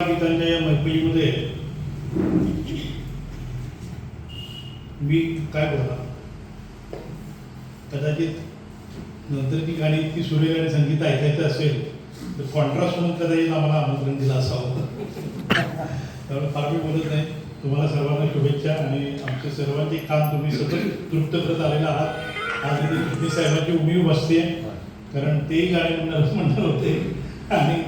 गीतांच्या या मैफिलीमध्ये मी काय बोलणार, कदाचित नंतर ती गाणी ती सूर्यगाणी संगीत ऐकायचं असेल तर कॉन्ट्रास्ट म्हणून कदाचित आम्हाला आमंत्रण दिलं असावं. त्यामुळे फार मी बोलत नाही. तुम्हाला सर्वांना शुभेच्छा आणि आमच्या सर्वांचे काम तुम्ही सतत तृप्त करत आलेला आहात. आज इथे चिटणीस साहेबांची उणीव बसते कारण तेही गाणे म्हणणार होते आणि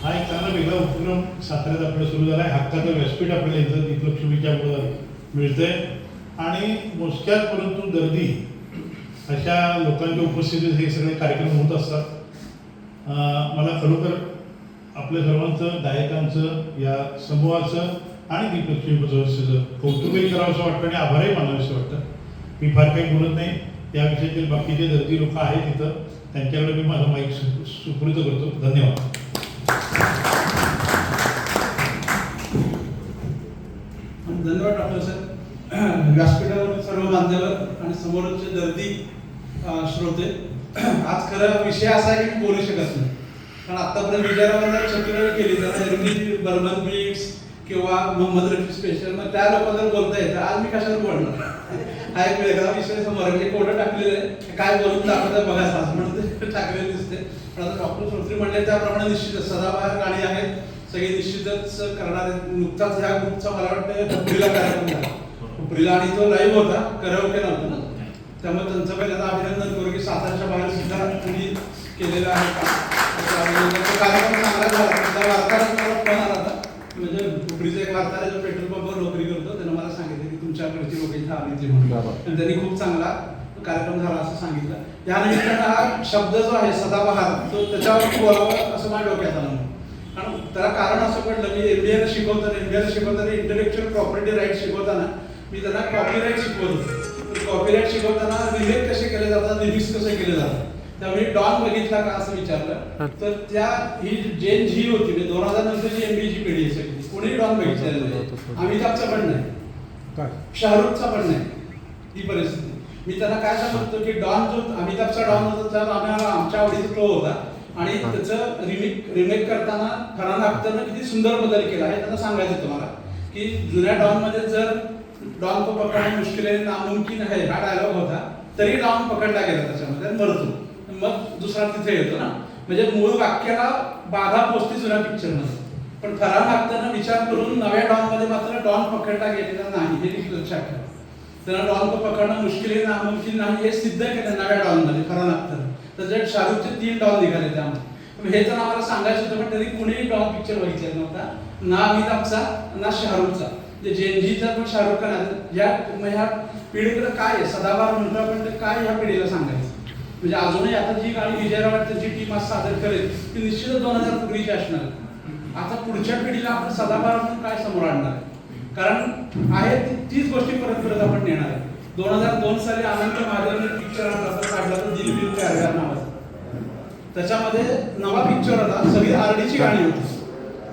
हा एक चांगला वेगळा उपक्रम साताऱ्यात आपल्याला सुरू झाला आहे. हक्काचं व्यासपीठ आपल्याला इथं दीपलक्ष्मीच्या मिळतंय आणि मोजक्यात परंतु दर्दी अशा लोकांच्या उपस्थितीत हे सगळे कार्यक्रम होत असतात. मला खरोखर आपल्या सर्वांचं, गायकांचं, या समूहाचं आणि दीपलक्ष्मी संस्थेचं कौतुकही करावं असं वाटतं आणि आभारही मानावं असं वाटतं. मी फार काही बोलत नाही. त्या विषयातील बाकीचे दर्दी लोक आहेत तिथं, त्यांच्याकडे मी माझा माईक सुपूर्द करतो. धन्यवाद. धन्यवाद डॉक्टर सर. व्यासपीठावर सर्व मान्यवर आणि समोरचे दर्दी श्रोते, आज खरं विषय असा आहे की मी बोलू शकत नाही कारण आतापर्यंत विचारांना चक्र केली जाते बर्मन बीट्स किंवा मोहम्मद रफी स्पेशल, मग त्या लोकांना बोलता येतं. आज मी कशावर बोलणार? हा एक वेगळा विषय समोर आहे. कोणं टाकलेलं आहे, काय बोलून दाखवतं बघा, सास म्हणते टाकलेले दिसते. पण आता डॉक्टर श्रोत्री म्हणले त्याप्रमाणे निश्चितच सदाबहार गाणी आहेत, सगळे निश्चितच करणार आहेत. नुकताच ह्या ग्रुपचा मला वाटतं हुपरीला कार्यक्रम झाला, हुपरीला, आणि तो लाईव्ह होता, कराओके नव्हतं ना. त्यामुळे त्यांचं पहिल्यांदा अभिनंदन करू की सातारच्या बाहेर सुद्धा तुम्ही केलेलं आहे कार्यक्रम चांगला झाला. त्या वार्ताहराचा मला फोन आला होता, म्हणजे हुपरीचा एक वार्ताहर जो पेट्रोल पंपवर नोकरी करतो, त्यानं मला सांगितलं की तुमच्याकडची लोक इथं आली ती म्हणून, आणि त्यांनी खूप चांगला कार्यक्रम झाला असं सांगितलं. या निमित्तानं हा शब्द जो आहे सदाबहार, तो त्याच्यावर बोलावं असं माझ्या डोक्यात आलं. कारण त्याला कारण असं पडलं, मी एमबीएला शिकवताना इंटेलेक्च्युअल प्रॉपर्टी राईट शिकवताना मी त्यांना कॉपीराईट शिकवत होतो. कॉपीराईट शिकवताना रिमेक कसे केले जातात, रिमिक्स कसे केले जातात. त्यामुळे डॉन बघितला का असं विचारलं तर त्या ही जेन झी होती, म्हणजे 2000 नंतरची एमबीची पिढी आहे सगळी. कोणी डॉन बघितलेलं नाही. अमिताभचा पण नाही, शाहरुखचा पण नाही, ही परिस्थिती. मी त्यांना काय सांगतो की डॉन जो अमिताभचा डॉन होता तर आम्हाला आमच्या आवडीचा तो होता आणि त्याचं रिमेक करताना फरहान अख्तरनं किती सुंदर बदल केला आहे त्यांना सांगायचं तुम्हाला की जुन्या डॉनमध्ये जर डॉन को पकडणे मुश्किल आहे नामुमकिन आहे हा डायलॉग होता, तरी डॉन पकडला गेला त्याच्यामध्ये मरतो, मग दुसरा तिथे येतो ना. म्हणजे मूळ वाक्याला बाधा पोचते जुन्या पिक्चरमध्ये. पण फरहान अख्तरनं विचार करून नव्या डॉनमध्ये मात्र डॉन पकडला गेलेला नाही, हे लक्षात ठेवा. त्यांना डॉन को पकडणं मुश्किल आहे नामुमकिन नाही हे सिद्ध केलं नव्या डॉनमध्ये फरहान अख्तर. त्याच्यात शाहरुखचे 3 डॉन निघाले त्यामध्ये. हे तर आम्हाला सांगायचं होतं पण तरी कुणीही डॉन पिक्चर बघितलेला नव्हता, ना अमिताभचा ना शाहरुखचा. जे जेनजीचा पण शाहरुख खान आहे. ह्या पिढीकडे काय आहे, सदाबहार म्हणतो आपण, तर काय ह्या पिढीला सांगायचं. म्हणजे अजूनही आता जी गाणी विजयराव त्यांची टीम आज सादर करेल ती निश्चितच 2000 पूर्वीची असणार. आता पुढच्या पिढीला आपण सदाबहार म्हणून काय समोर आणणार, कारण आहे तीच गोष्टी परत परत आपण नेणार आहे. 2002 साली अनंत महादेवने पिक्चर काढला तर दिल दिल प्यार प्यार नावाचा. त्याच्यामध्ये नवा पिक्चर होता, सगळी आरडीची गाणी होती.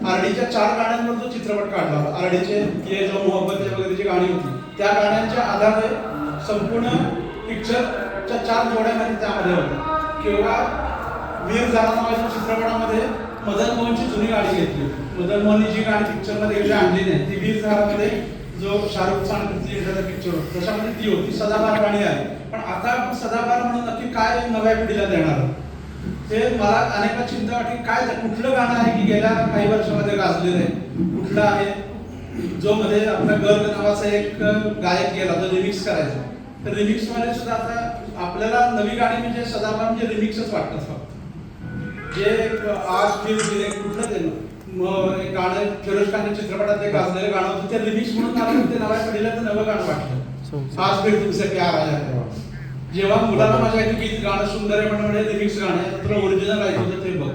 आरडीच्या 4 गाण्यांवर तो चित्रपट काढला होता. आरडीचे ये जो मोहब्बत आहे वगैरे जी गाणी होती त्या गाण्यांच्या आधारे संपूर्ण पिक्चरच्या 4 जोड्यामध्ये त्यामध्ये होत्या. किंवा वीर झाला नावाच्या चित्रपटामध्ये मदन मोहनची जुनी गाणी घेतली होती. मदन मोहनची जी गाणी पिक्चरमध्ये एकदा आणली नाही ती वीर झालामध्ये जो शाहरुख खान एखादा पिक्चर होता त्याच्यामध्ये ती होती. सदाबहार गाणी आली, पण आता आपण सदाबहार म्हणून नक्की काय नव्या पिढीला देणार ते मला अनेका चिंता वाटली. काय कुठलं गाणं आहे की गेल्या काही वर्षामध्ये गाजलेलं आहे, कुठलं आहे जो मध्ये आपला गर्ग नावाचा एक गायक गेला तो रिमिक्स करायचा. तर रिमिक्स मध्ये सुद्धा आता आपल्याला नवी गाणी म्हणजे सदाबहार म्हणजे रिमिक्सच वाटतात फक्त. जे आज फिल्म कुठलं ते गाणं फिरोज खानच्या चित्रपटात ते गाजलेलं गाणं होतं ते रिमिक्स म्हणून आलं, ते नव्या पिढीला तर नवं गाणं वाटलं. आज फिर तुमसे प्यार आया. जेव्हा मुलांना माझ्या गीत गाणं सुंदर आहे म्हणजे रिमिक्स गाणं आहे, तुला ओरिजिनल ऐकवतं ते बघ.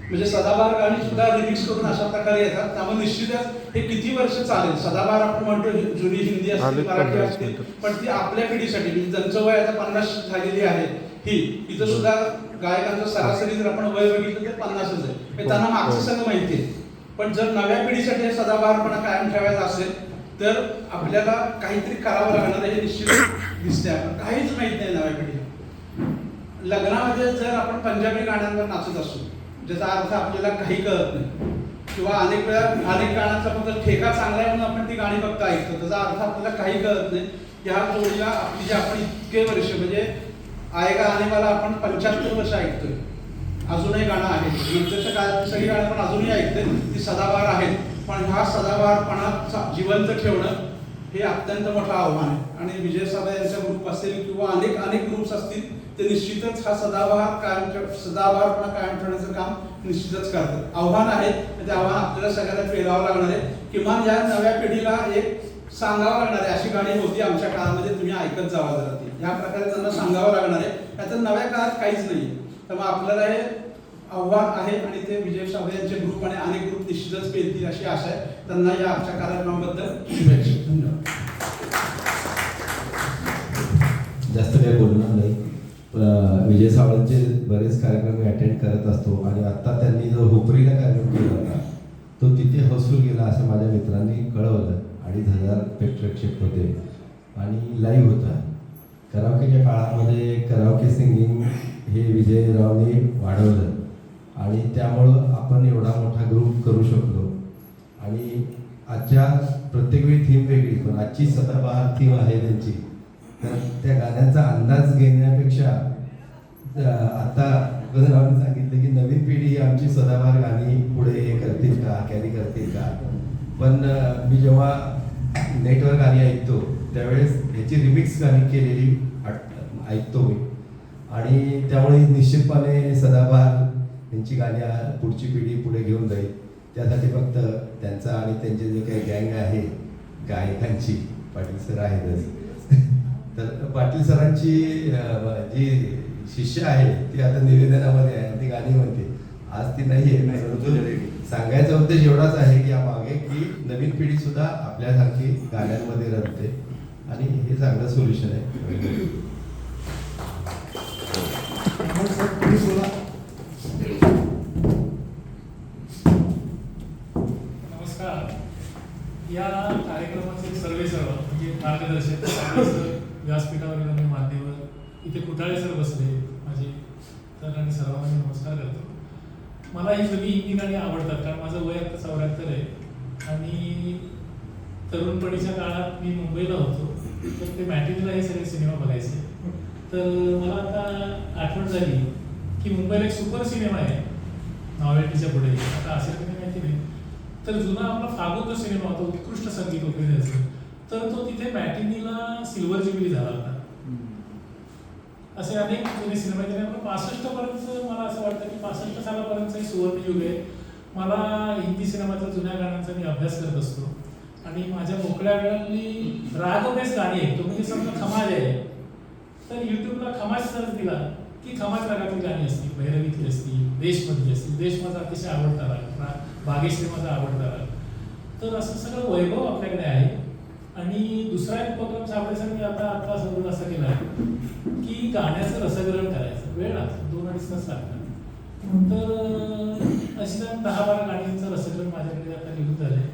म्हणजे सदाबहार गाणी सुद्धा रिमिक्स करून अशा प्रकारे येतात. त्यामुळे निश्चितच हे किती वर्ष चालेल. सदाबहार आपण म्हणतो जुनी हिंदी असतील मराठी असतील, पण ती आपल्या पिढीसाठी म्हणजे ज्यांचं वय आता 50 झालेली आहे ही, इथं सुद्धा गायकांचं सरासरी जर आपण वय बघितलं तर 50च आहे. त्यांना मागचं सगळं माहिती आहे. पण जर नव्या पिढीसाठी सदाबहारपणा कायम ठेवायचा असेल तर आपल्याला काहीतरी करावं लागणार हे निश्चित दिसते. आपण काहीच माहित नाही नव्या पिढीला. लग्नामध्ये जर आपण पंजाबी गाण्यांवर नाचत असू ज्याचा अर्थ आपल्याला काही कळत नाही, किंवा अनेक वेळा अनेक गाण्यांचा फक्त ठेका चांगला आहे म्हणून आपण ती गाणी फक्त ऐकतो, त्याचा अर्थ आपल्याला काही कळत नाही. ह्या जोडीला आपली जे आपण इतके वर्ष म्हणजे आएगा आने वाला आपण 75 वर्ष ऐकतोय, अजूनही गाणं आहे. नंतरच्या काळात सगळी गाणं पण अजूनही ऐकते, ती सदाबहार आहेत. पण ह्या सदाबहारपणा जिवंत ठेवणं हे अत्यंत मोठं आव्हान आहे. आणि विजय साबळे यांचा ग्रुप असेल किंवा अनेक ग्रुप्स असतील, ते निश्चितच हा सदाबहारपणा कायम ठेवण्याचं काम निश्चितच करतात. आव्हान आहे, ते आव्हान आपल्याला सगळ्यांना पेलावं लागणार आहे. किमान या नव्या पिढीला एक सांगावं लागणार आहे, अशी गाणी होती आमच्या काळामध्ये, तुम्ही ऐकत जावा जरा ती. या प्रकारे त्यांना सांगावं लागणार आहे. यात नव्या काळात काहीच नाही. त्यामुळे आपल्याला हे आव्हान आहे आणि ते विजय साबळे यांचे ग्रुप आणि अनेक ग्रुप निश्चितच पेलतील अशी आशा आहे. त्यांना या आमच्या कार्यक्रमाबद्दल शुभेच्छा. धन्यवाद. जास्त काही बोलणार नाही. विजय सावळांचे बरेच कार्यक्रम मी अटेंड करत असतो आणि आत्ता त्यांनी जो हुपरीला कार्यक्रम केला होता तो तिथे हाऊसफुल गेला असं माझ्या मित्रांनी कळवलं. 2,500 प्रेक्षक होते आणि लाईव्ह होता. कराओकेच्या काळामध्ये कराओके सिंगिंग हे विजयरावने वाढवलं आणि त्यामुळं आपण एवढा मोठा ग्रुप करू शकलो. आणि आजच्या प्रत्येक वेळी थीम वेगळी, पण आजची सदाबहार थीम आहे त्यांची. तर त्या गाण्यांचा अंदाज घेण्यापेक्षा आता गजरावने सांगितलं की नवीन पिढी ही आमची सदाबहार गाणी पुढे हे करतील का, कॅरी करतील का. पण मी जेव्हा नेटवर गाणी ऐकतो त्यावेळेस ह्याची रिमिक्स गाणी केलेली ऐकतो मी आणि त्यामुळे निश्चितपणे सदाबहार यांची गाणी पुढची पिढी पुढे घेऊन जाईल. त्यासाठी फक्त त्यांचा आणि त्यांचे जे काही गँग आहे गायकांची, पाटील सर आहेतच, तर पाटील सरांची जी शिष्य आहे ती आता निवेदनामध्ये आहे, ती गाणी म्हणते. आज ती नाही आहे, परंतु सांगायचा उद्देश एवढाच आहे की यामागे की नवीन पिढी सुद्धा आपल्यासारखी गाण्यांमध्ये रमते आणि हे चांगलं सोल्युशन आहे. नमस्कार. या कार्यक्रमाचे सर्व म्हणजे मार्गदर्शक व्यासपीठावरील आणि मान्यवर इथे कुटाळे सर बसले माझे, तर आणि सर्वांना मी नमस्कार करतो. मला ही सगळी हिंदी गाणी आवडतात कारण माझं वय आता 74 आहे आणि तरुणपणीच्या काळात मी मुंबईला होतो, तर ते मॅटिनला हे सगळे सिनेमा बघायचे. तर मला आता आठवण झाली की मुंबईला एक सुपर सिनेमा आहे नॉवेल्टीच्या पुढे, आता असेल की माहिती नाही. तर जुना आपला फागुन जो सिनेमा होता, उत्कृष्ट संगीत वगैरे असेल, तर तो तिथे मॅटिनीला सिल्वर ज्युबिली झाला होता. असे अनेक जुने सिनेमा आहेत. आपलं 65 पर्यंत मला असं वाटतं की 65 सालापर्यंत एक सुवर्णयुग आहे. मला हिंदी सिनेमाच्या जुन्या गाण्यांचा मी अभ्यास करत असतो आणि माझ्या मोकळ्या वेळात मी रागबेस गाणी ऐकतो. म्हणजे समजा खमाज आहे तर युट्यूबला खमाज सर्च दिला की खमाज रागातली गाणी असतील, भैरवीतली असतील, देशमधली असतील. देश माझा अतिशय आवडता राग, भाग्यश्री माझा आवडता राग. तर असं सगळं वैभव आपल्याकडे आहे. आणि दुसरा एक उपक्रम साबळेसर मी आता सोडून असा केला आहे की गाण्याचं रसग्रहण करायचं. वेळ लागतो, 2-2.5 तास लागतात. तर अशी 10-12 गाण्यांचं रसग्रहण माझ्याकडे आता लिहून झालंय.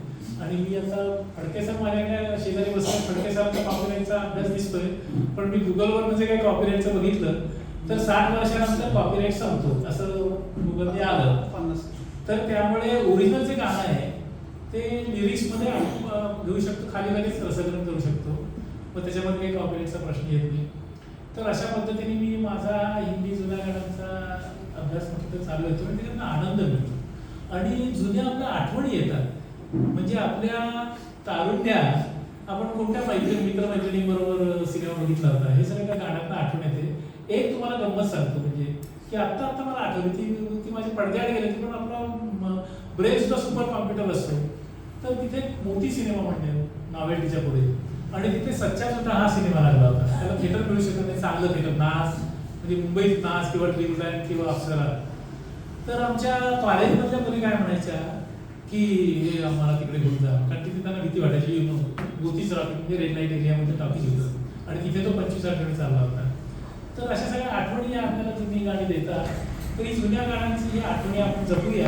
आणि मी आता फडकेसर माझ्याकडे शेजारी बसले, फडकेसरांचा कॉपीराईटचा अभ्यास दिसतोय, पण मी गुगलवर जे काही कॉपीराईटचं बघितलं तर 60 वर्षानंतर कॉपीराईट संपतो असं गुगलने आलं. तर त्यामुळे ओरिजिनल जे गाणं आहे ते लिरिक्समध्ये आपण घेऊ शकतो, खाली लगेच रसग्रहण करू शकतो, मग त्याच्यामध्ये काही कॉपीराईटचा प्रश्न येत नाही. तर अशा पद्धतीने मी माझा हिंदी जुन्या गाण्यांचा अभ्यास फक्त चालू येतो आणि त्यांना आनंद मिळतो आणि जुन्या आपल्या आठवणी येतात. म्हणजे आपल्या तारुण्यात आपण कोणत्या मित्रमैत्रिणींबरोबर सिनेमा बघितला होता हे सगळं त्या गाण्यातनं आठवण येते. एक तुम्हाला गंमत सांगतो म्हणजे की आत्ता मला आठवली ती माझी पडद्याआड गेली होती, पण आपला ब्रेन सुद्धा सुपर कॉम्प्युटर असतो. तर तिथे मोठी सिनेमा म्हणते नॉवेल्टीच्या पुढे आणि तिथे सच्चा सुद्धा हा सिनेमा लागला होता. त्याला थिएटर मिळू शकत नाही, चांगलं थिएटर नाच म्हणजे मुंबईत नाच किंवा ड्रीमलँड किंवा अप्सरा. तर आमच्या कॉलेजमधल्या मुली काय म्हणायच्या की हे आम्हाला तिकडे घेऊन जा, कारण तिथे त्यांना भीती वाटायची. गोतीच राहतो म्हणजे रेड लाईट एरियामध्ये टॉकीज होतं आणि तिथे तो 25 आठवडी चालला होता. तर अशा सगळ्या आठवणी आपल्याला जुनी गाणी देतात. तर ही जुन्या गाण्यांची ही आठवणी आपण जपूया.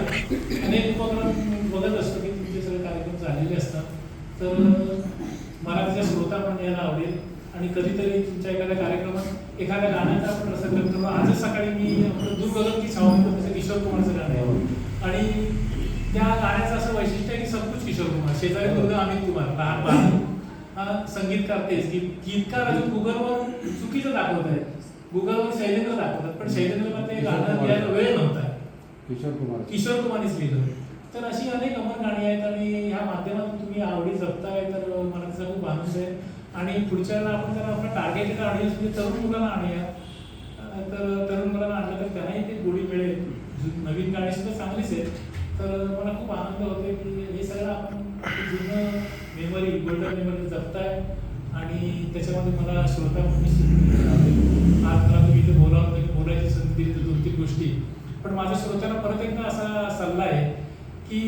अनेक उपक्रम बघत असतो की तुमचे सगळे कार्यक्रम चाललेले असतात. तर मला त्याच्या श्रोता पण यायला आवडेल आणि कधीतरी तुमच्या एखाद्या कार्यक्रमात एखाद्या गाण्याचा आपण रसग्रहण करू. आजच सकाळी मी आपलं दूर गगन की छावा तसं किशोर कुमारचं गाणं आहे आणि त्या गाण्याचं असं वैशिष्ट्य आहे की सब कुछ किशोर कुमार, शेजारी मुलगा अमित कुमार, लहान बाळ संगीतकार तेच, गीतकार अजून गुगलवर चुकीचं दाखवत आहे. गुगलवर शैलेंद्र दाखवतात, पण शैलेंद्रला ते गाणं लिहायला वेळ नव्हता. किशोर कुमारनीच लिहिलं. तर अशी अनेक अमर गाणी आहेत आणि ह्या माध्यमातून तुम्ही आवडी जपताय, तर मला त्याचा खूप आनंद आहे. आणि पुढच्या वेळेला आपण जर आपलं टार्गेटेड ऑडियन्स म्हणजे तरुण मुलांना आणूया, तर तरुण मुलांना आणलं तर त्यांनाही ते गोडी मिळेल. नवीन गाणी सुद्धा चांगलीच आहेत. तर मला खूप आनंद होतो की हे सगळं आपण जुनं मेमरी, गोल्डन मेमरी जपताय. आणि त्याच्यामध्ये मला श्रोता म्हणून आज मला तुम्ही इथे बोलायची संधी दिली 2-3 गोष्टी. पण माझ्या श्रोत्यांना परत एकदा असा सल्ला आहे की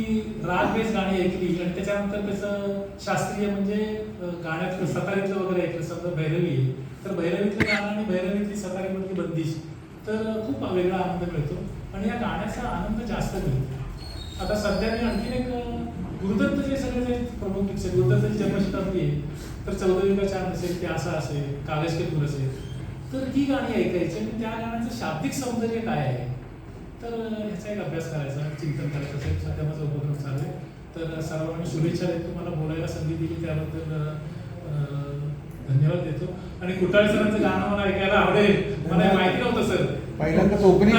राग बेस गाणी ऐकली आणि त्याच्यानंतर त्याचं शास्त्रीय म्हणजे गाण्यातलं सतारीतलं वगैरे ऐकलं, समजा भैरवी आहे तर भैरवीतलं गाणं आणि भैरवीतली सतारीमधली बंदिश, तर खूप वेगळा आनंद मिळतो आणि या गाण्याचा आनंद जास्त मिळतो. आता सध्या मी आणखीन एक गुरुदत्तचे सगळे जे प्रमुख पिक्चर, गुरुदत्ताची जन्मशताब्दी आहे तर 14 का चांद असेल, ते असं असेल, कागज के फूल असेल, तर ही गाणी ऐकायची आणि त्या गाण्याचं शाब्दिक सौंदर्य काय आहे तर ह्याचा एक अभ्यास करायचा, चिंतन करायचं असेल, सध्या माझा उपक्रम चालू आहे. तर सर्वांनी शुभेच्छा देतो, मला बोलायला संधी दिली त्याबद्दल धन्यवाद देतो. आणि कुटाळे सरांचं गाणं मला ऐकायला आवडेल, मला हे माहिती नव्हतं सर. पहिल्यांदाच ओपनिंग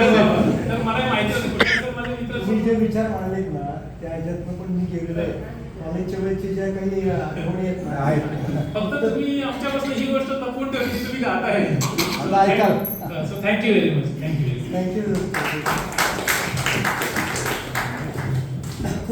तर मला माहिती होतं कुटाळे सर माझे मित्र. तुम्ही जे विचार मांडलेत ना त्या ह्याच्यातनं पण मी केलेलं आहे. कॉलेजच्या वेळेचे ज्या काही आठवणी आहेत फक्त तुम्ही आमच्यापासून ही गोष्ट तपवून ठेवली, तुम्ही गात आहे. आता ऐकाल. So thank you very much. Thank you. Thank you.